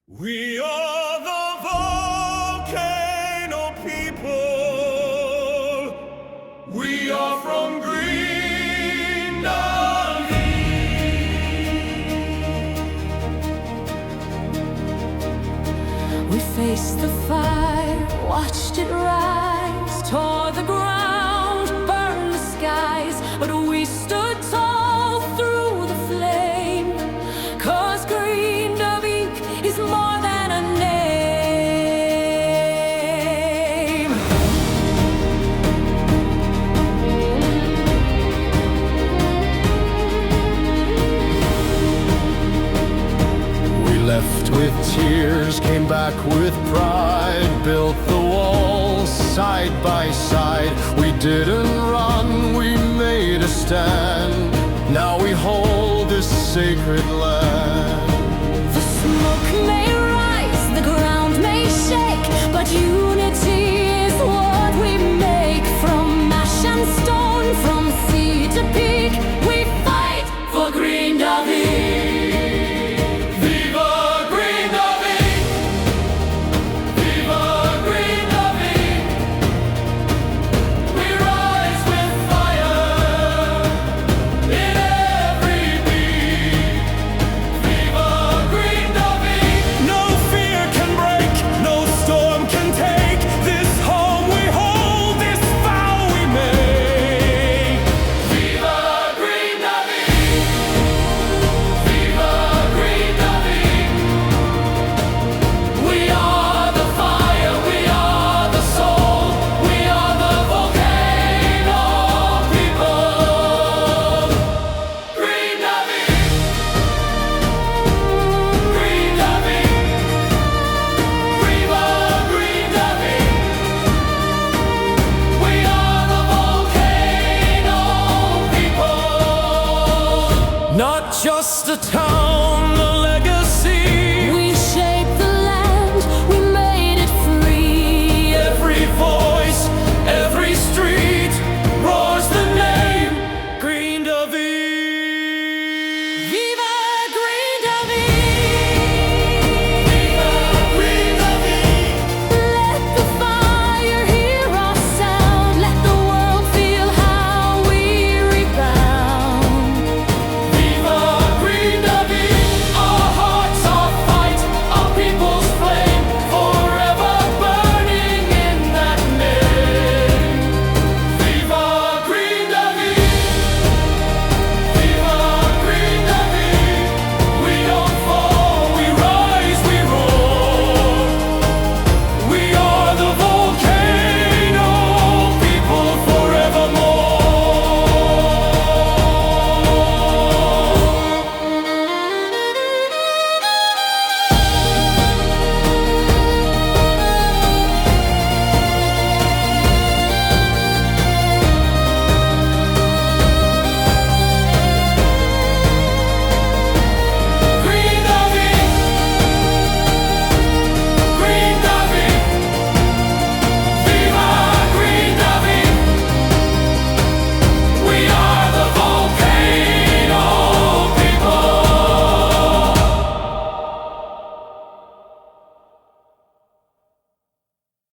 We are the volcano people. We are from Green-da-veek. We faced the fire, watched it rise, tore the ground, burned the skies, but we stood tall through the flame, 'cause Green-da-veek is more than a name. We left with tears, came back with pride, built the walls side by side. We didn't run, we made a stand. Now we hold this sacred land.